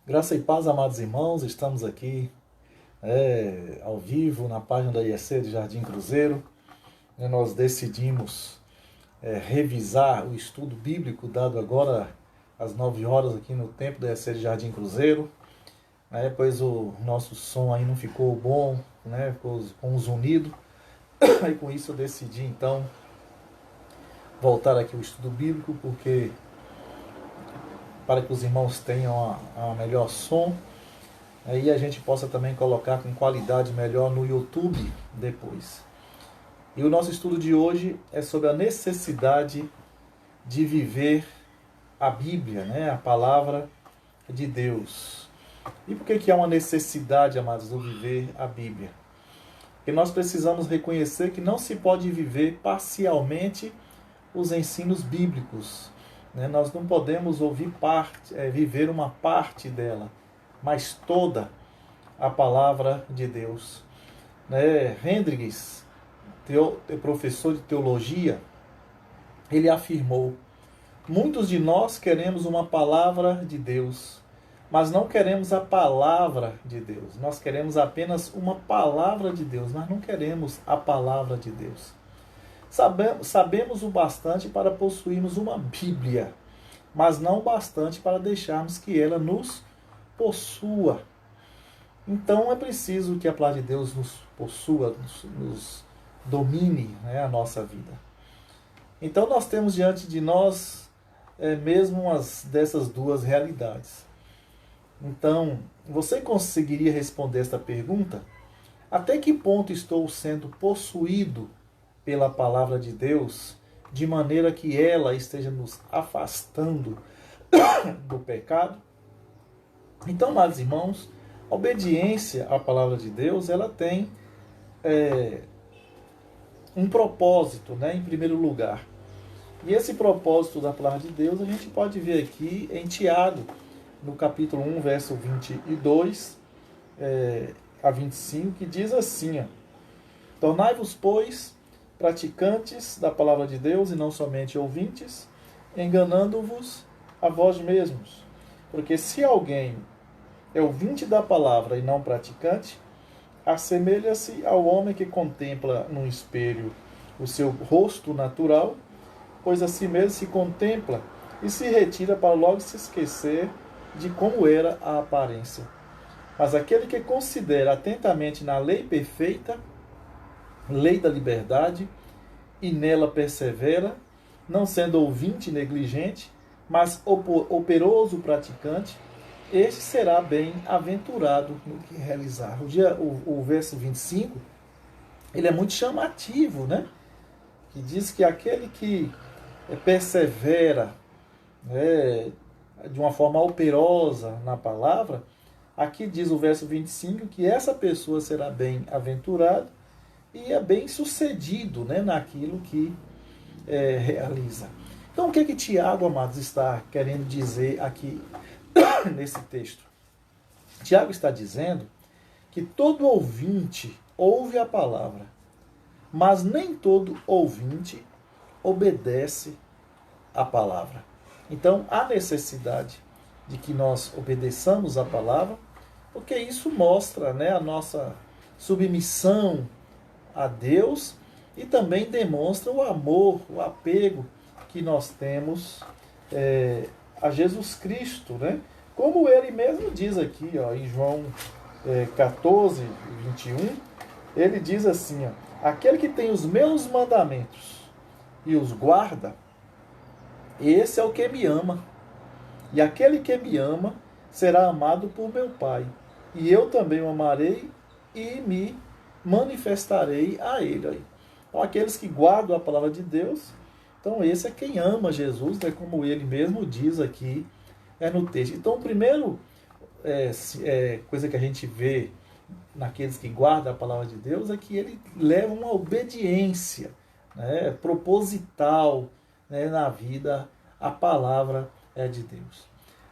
Graça e paz, amados irmãos, estamos aqui ao vivo na página da IEC de Jardim Cruzeiro. Nós decidimos revisar o estudo bíblico dado agora às 9 horas aqui no templo da IEC de Jardim Cruzeiro, pois o nosso som aí não ficou bom, ficou com os unidos. E com isso eu decidi então voltar aqui ao estudo bíblico, porque para que os irmãos tenham a melhor som, aí a gente possa também colocar com qualidade melhor no YouTube depois. E o nosso estudo de hoje é sobre a necessidade de viver a Bíblia, a palavra de Deus. E por que há uma necessidade, amados, de viver a Bíblia? Porque nós precisamos reconhecer que não se pode viver parcialmente os ensinos bíblicos. Nós não podemos viver uma parte dela, mas toda a palavra de Deus. Hendricks, professor de teologia, ele afirmou: muitos de nós queremos uma palavra de Deus, mas não queremos a palavra de Deus. Nós queremos apenas uma palavra de Deus, mas não queremos a palavra de Deus. Sabemos o bastante para possuirmos uma Bíblia, mas não o bastante para deixarmos que ela nos possua. Então é preciso que a palavra de Deus nos possua, nos domine a nossa vida. Então nós temos diante de nós mesmo dessas duas realidades. Então, você conseguiria responder esta pergunta? Até que ponto estou sendo possuído pela palavra de Deus, de maneira que ela esteja nos afastando do pecado? Então, amados irmãos, a obediência à palavra de Deus, ela tem um propósito, em primeiro lugar. E esse propósito da palavra de Deus a gente pode ver aqui em Tiago, no capítulo 1, verso 22 a 25, que diz assim: tornai-vos, pois, praticantes da palavra de Deus e não somente ouvintes, enganando-vos a vós mesmos. Porque se alguém é ouvinte da palavra e não praticante, assemelha-se ao homem que contempla num espelho o seu rosto natural, pois a si mesmo se contempla e se retira para logo se esquecer de como era a aparência. Mas aquele que considera atentamente na lei perfeita, lei da liberdade, e nela persevera, não sendo ouvinte negligente, mas operoso praticante, este será bem-aventurado no que realizar. O verso 25, ele é muito chamativo, que diz que aquele que persevera de uma forma operosa na palavra, aqui diz o verso 25 que essa pessoa será bem-aventurado e é bem-sucedido naquilo que realiza. Então, o que Tiago, amados, está querendo dizer aqui nesse texto? Tiago está dizendo que todo ouvinte ouve a palavra, mas nem todo ouvinte obedece a palavra. Então, há necessidade de que nós obedeçamos a palavra, porque isso mostra a nossa submissão a Deus e também demonstra o amor, o apego que nós temos a Jesus Cristo, Como ele mesmo diz aqui, em João 14, 21, ele diz assim: aquele que tem os meus mandamentos e os guarda, esse é o que me ama. E aquele que me ama será amado por meu Pai. E eu também o amarei e me manifestarei a ele. Então, aqueles que guardam a palavra de Deus, então esse é quem ama Jesus, como ele mesmo diz aqui no texto. Então, a primeira coisa que a gente vê naqueles que guardam a palavra de Deus é que ele leva uma obediência proposital na vida à palavra de Deus.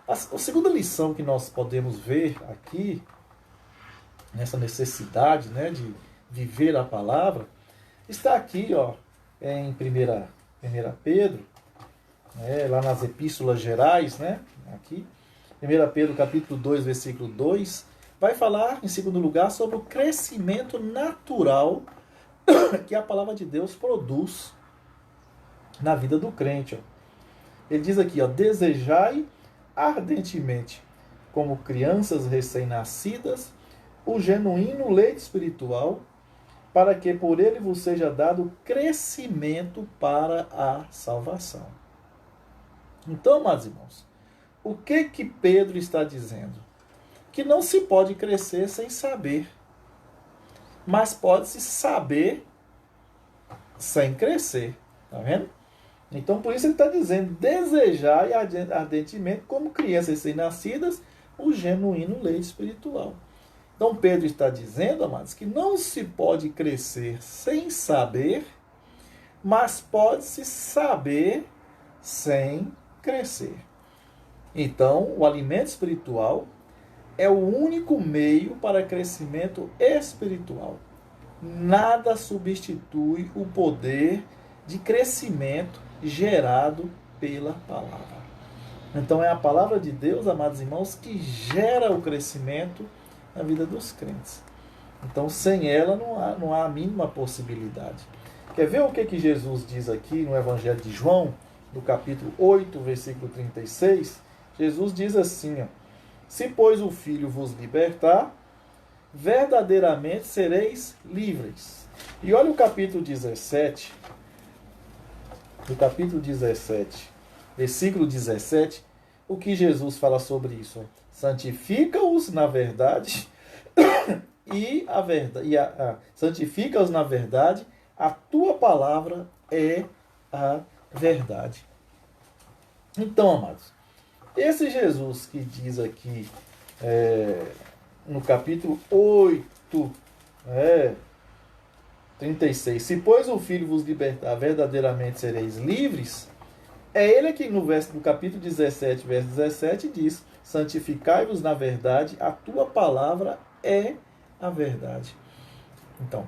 A segunda lição que nós podemos ver aqui, nessa necessidade de viver a palavra, está aqui em 1 Pedro, lá nas epístolas gerais, aqui, 1 Pedro capítulo 2, versículo 2, vai falar, em segundo lugar, sobre o crescimento natural que a palavra de Deus produz na vida do crente. Ó. Ele diz aqui, ó, desejai ardentemente, como crianças recém-nascidas, o genuíno leite espiritual, para que por ele vos seja dado crescimento para a salvação. Então, amados irmãos, o que Pedro está dizendo? Que não se pode crescer sem saber, mas pode-se saber sem crescer. Está vendo? Então, por isso ele está dizendo, desejai ardentemente, como crianças recém-nascidas, o genuíno leite espiritual. Então, Pedro está dizendo, amados, que não se pode crescer sem saber, mas pode-se saber sem crescer. Então, o alimento espiritual é o único meio para crescimento espiritual. Nada substitui o poder de crescimento gerado pela palavra. Então, é a palavra de Deus, amados irmãos, que gera o crescimento na vida dos crentes. Então, sem ela não há a mínima possibilidade. Quer ver o que Jesus diz aqui no Evangelho de João, no capítulo 8, versículo 36? Jesus diz assim, ó, se, pois, o Filho vos libertar, verdadeiramente sereis livres. E olha o capítulo 17, versículo 17, o que Jesus fala sobre isso. Santifica-os na verdade santifica-os na verdade, a tua palavra é a verdade. Então, amados, esse Jesus que diz aqui no capítulo 8, 36, se, pois, o Filho vos libertar, verdadeiramente sereis livres, é ele que no capítulo 17, verso 17, diz, santificai-vos na verdade, a tua palavra é a verdade. Então,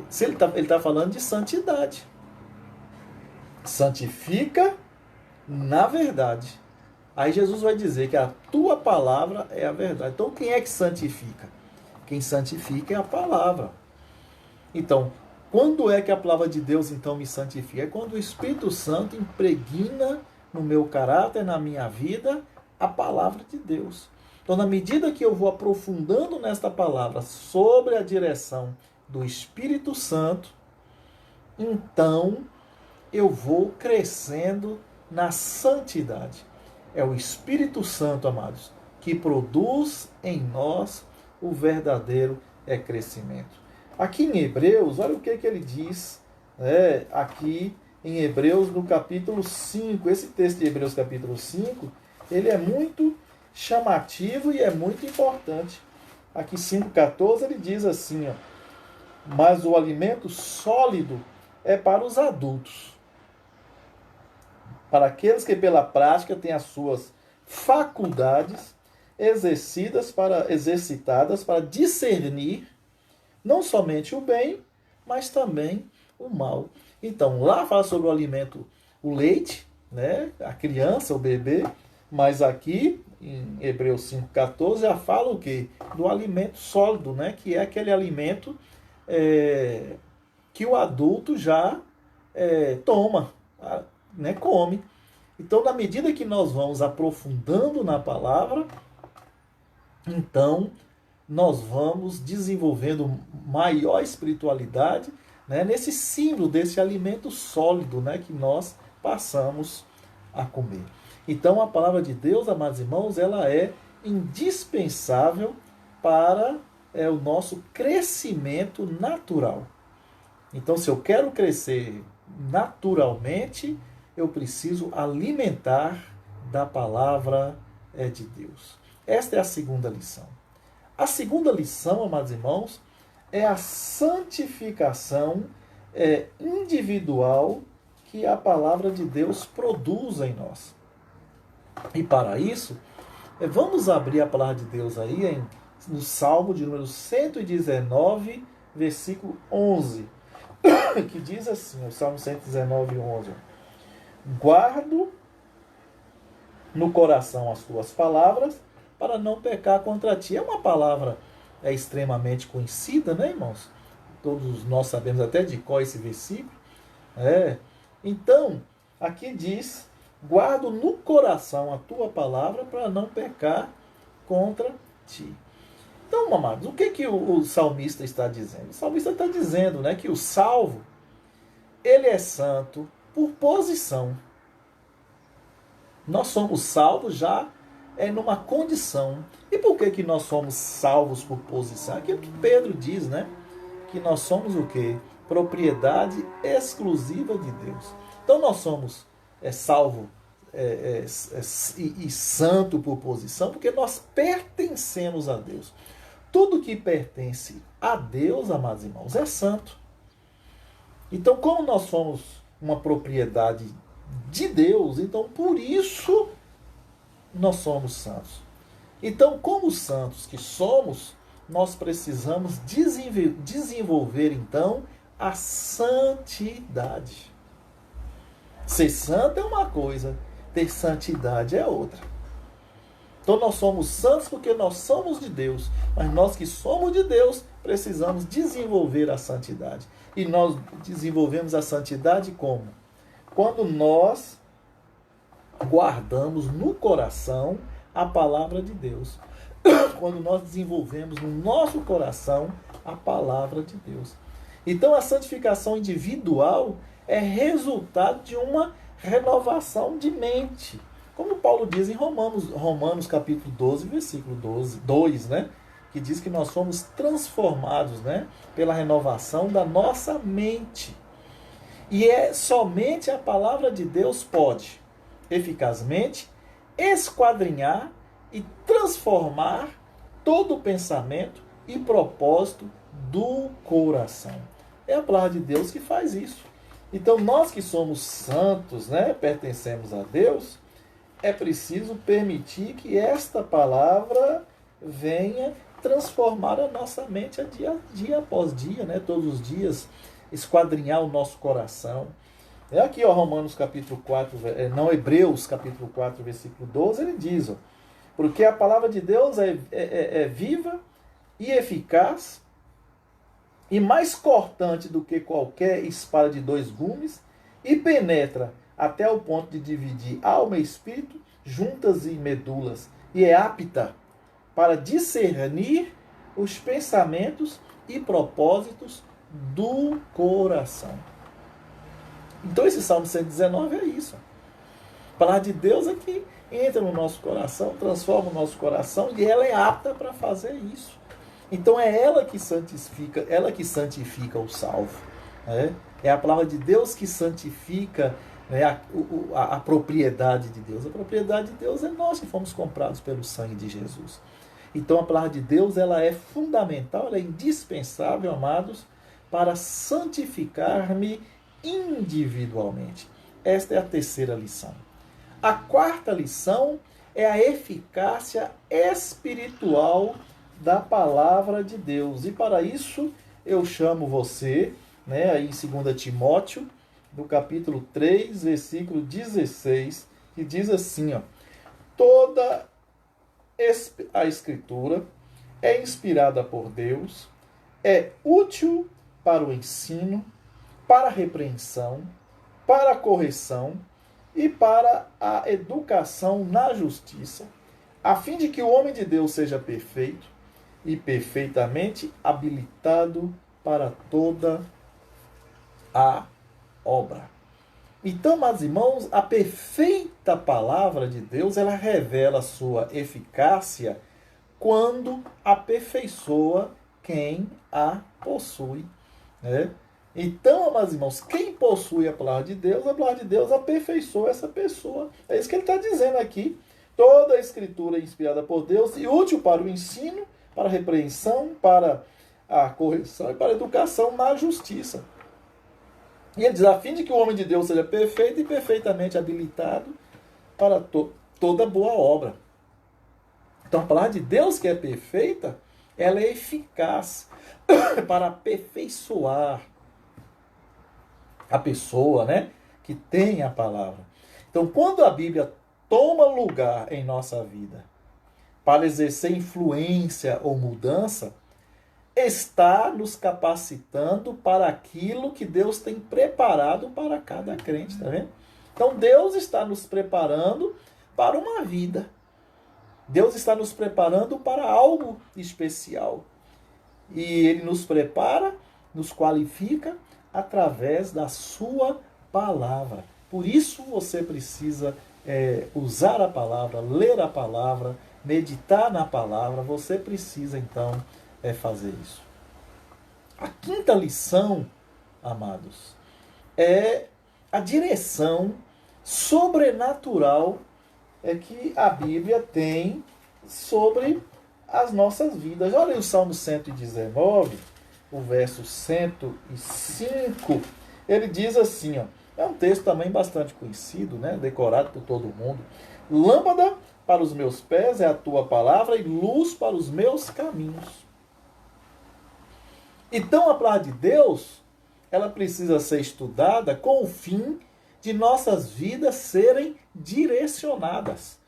se ele está falando de santidade. Santifica na verdade. Aí Jesus vai dizer que a tua palavra é a verdade. Então, quem é que santifica? Quem santifica é a palavra. Então, quando é que a palavra de Deus então me santifica? É quando o Espírito Santo impregna no meu caráter, na minha vida, a palavra de Deus. Então, na medida que eu vou aprofundando nesta palavra sobre a direção do Espírito Santo, então eu vou crescendo na santidade. É o Espírito Santo, amados, que produz em nós o verdadeiro crescimento. Aqui em Hebreus, olha o que ele diz, aqui em Hebreus, no capítulo 5. Esse texto de Hebreus, capítulo 5, ele é muito chamativo e é muito importante. Aqui 5,14, ele diz assim, ó, mas o alimento sólido é para os adultos, para aqueles que pela prática têm as suas faculdades exercitadas para discernir não somente o bem, mas também o mal. Então, lá fala sobre o alimento, o leite, né, a criança, o bebê, mas aqui, em Hebreus 5,14, já fala o quê? Do alimento sólido, né, que é aquele alimento que o adulto já toma, né, come. Então, na medida que nós vamos aprofundando na palavra, então nós vamos desenvolvendo maior espiritualidade, né, nesse símbolo desse alimento sólido, né, que nós passamos a comer. Então, a palavra de Deus, amados irmãos, ela é indispensável para o nosso crescimento natural. Então, se eu quero crescer naturalmente, eu preciso alimentar da palavra de Deus. Esta é a segunda lição. A segunda lição, amados irmãos, é a santificação individual que a palavra de Deus produz em nós. E para isso, vamos abrir a palavra de Deus aí no Salmo de número 119, versículo 11, que diz assim, o Salmo 119, 11, guardo no coração as tuas palavras, para não pecar contra ti. É uma palavra extremamente conhecida, né, irmãos? Todos nós sabemos até de qual esse versículo. Então, aqui diz, guardo no coração a tua palavra para não pecar contra ti. Então, amados, o que o salmista está dizendo? O salmista está dizendo, né, que o salvo, ele é santo por posição. Nós somos salvos já numa condição. E por que nós somos salvos por posição? Aquilo que Pedro diz, né? Que nós somos o quê? Propriedade exclusiva de Deus. Então nós somos salvos e santo por posição, porque nós pertencemos a Deus. Tudo que pertence a Deus, amados irmãos, é santo. Então, como nós somos uma propriedade de Deus, então por isso nós somos santos. Então, como santos que somos, nós precisamos desenvolver então a santidade. Ser santo é uma coisa, ter santidade é outra. Então nós somos santos porque nós somos de Deus, mas nós que somos de Deus precisamos desenvolver a santidade. E nós desenvolvemos a santidade como? Quando nós guardamos no coração a palavra de Deus. Quando nós desenvolvemos no nosso coração a palavra de Deus. Então a santificação individual é resultado de uma renovação de mente. Como Paulo diz em Romanos capítulo 12, versículo 2, né? Que diz que nós somos transformados, né, pela renovação da nossa mente. E é somente a palavra de Deus pode, eficazmente, esquadrinhar e transformar todo o pensamento e propósito do coração. É a palavra de Deus que faz isso. Então, nós que somos santos, né, pertencemos a Deus, é preciso permitir que esta palavra venha transformar a nossa mente dia após dia, né, todos os dias, esquadrinhar o nosso coração. É aqui, ó, Romanos capítulo 4, Hebreus capítulo 4, versículo 12, ele diz, ó, porque a palavra de Deus é viva e eficaz e mais cortante do que qualquer espada de 2 gumes e penetra até o ponto de dividir alma e espírito, juntas e medulas, e é apta para discernir os pensamentos e propósitos do coração. Então esse Salmo 119 é isso. A palavra de Deus é que entra no nosso coração, transforma o nosso coração, e ela é apta para fazer isso. Então é ela que santifica o salvo. Né? É a palavra de Deus que santifica, né, a propriedade de Deus. A propriedade de Deus é nós que fomos comprados pelo sangue de Jesus. Então a palavra de Deus ela é fundamental, ela é indispensável, amados, para santificar-me individualmente. Esta é a terceira lição. A quarta lição é a eficácia espiritual da palavra de Deus. E para isso eu chamo você, né, aí em 2 Timóteo, no capítulo 3, versículo 16, que diz assim, ó, toda a Escritura é inspirada por Deus, é útil para o ensino, para a repreensão, para a correção e para a educação na justiça, a fim de que o homem de Deus seja perfeito e perfeitamente habilitado para toda a obra. Então, meus irmãos, a perfeita palavra de Deus, ela revela sua eficácia quando aperfeiçoa quem a possui. Né? Então, meus irmãos, quem possui a palavra de Deus aperfeiçoa essa pessoa. É isso que ele está dizendo aqui. Toda a Escritura é inspirada por Deus e útil para o ensino, para a repreensão, para a correção e para a educação na justiça. E ele diz, a fim de que o homem de Deus seja perfeito e perfeitamente habilitado para toda boa obra. Então, a palavra de Deus que é perfeita, ela é eficaz para aperfeiçoar a pessoa, né, que tem a palavra. Então, quando a Bíblia toma lugar em nossa vida, para exercer influência ou mudança, está nos capacitando para aquilo que Deus tem preparado para cada crente, tá vendo? Então Deus está nos preparando para uma vida. Deus está nos preparando para algo especial. E Ele nos prepara, nos qualifica através da sua palavra. Por isso você precisa usar a palavra, ler a palavra, meditar na palavra. Você precisa então fazer isso. A quinta lição, amados, é a direção sobrenatural que a Bíblia tem sobre as nossas vidas. Olha aí o Salmo 119, o verso 105, ele diz assim, ó, é um texto também bastante conhecido, né, decorado por todo mundo. Lâmpada para os meus pés é a tua palavra e luz para os meus caminhos. Então a palavra de Deus, ela precisa ser estudada com o fim de nossas vidas serem direcionadas.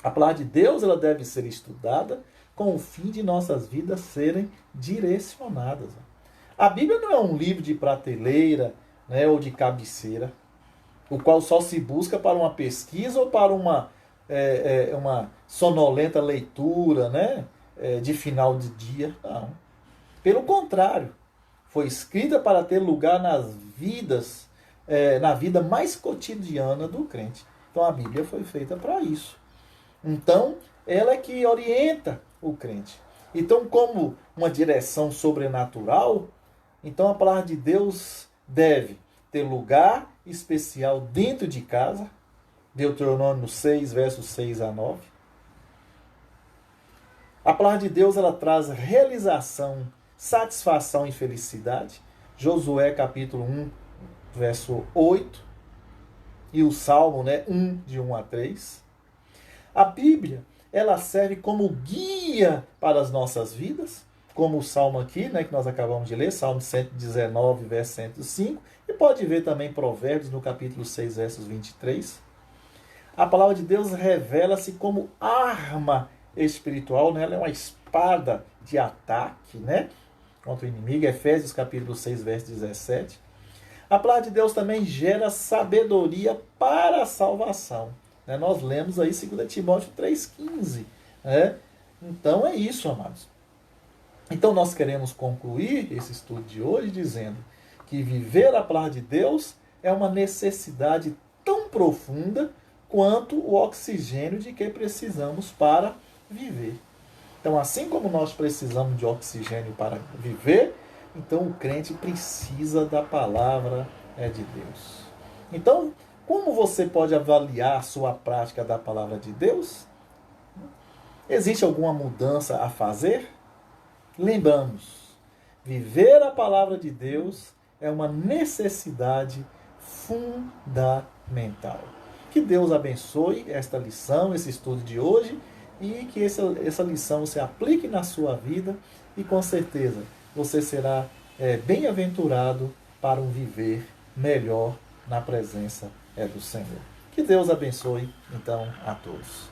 A palavra de Deus, ela deve ser estudada com o fim de nossas vidas serem direcionadas. A Bíblia não é um livro de prateleira, né, ou de cabeceira, o qual só se busca para uma pesquisa ou para uma sonolenta leitura, né, de final de dia. Não. Pelo contrário, foi escrita para ter lugar nas vidas, na vida mais cotidiana do crente. Então a Bíblia foi feita para isso. Então, ela é que orienta o crente. Então, como uma direção sobrenatural, então a palavra de Deus deve ter lugar especial dentro de casa. Deuteronômio 6, versos 6 a 9. A palavra de Deus, ela traz realização, satisfação e felicidade. Josué capítulo 1, verso 8. E o Salmo, né, 1, de 1 a 3. A Bíblia, ela serve como guia para as nossas vidas, como o Salmo aqui, né, que nós acabamos de ler, Salmo 119, verso 105, e pode ver também Provérbios no capítulo 6, versos 23. A palavra de Deus revela-se como arma espiritual, né? Ela é uma espada de ataque, né, contra o inimigo, Efésios capítulo 6, verso 17. A palavra de Deus também gera sabedoria para a salvação. Nós lemos aí 2 Timóteo 3,15. Né? Então é isso, amados. Então nós queremos concluir esse estudo de hoje dizendo que viver a palavra de Deus é uma necessidade tão profunda quanto o oxigênio de que precisamos para viver. Então, assim como nós precisamos de oxigênio para viver, então o crente precisa da palavra de Deus. Então, como você pode avaliar a sua prática da palavra de Deus? Existe alguma mudança a fazer? Lembramos, viver a palavra de Deus é uma necessidade fundamental. Que Deus abençoe esta lição, esse estudo de hoje, e que essa lição se aplique na sua vida e com certeza você será bem-aventurado para um viver melhor na presença do Senhor. Que Deus abençoe, então, a todos.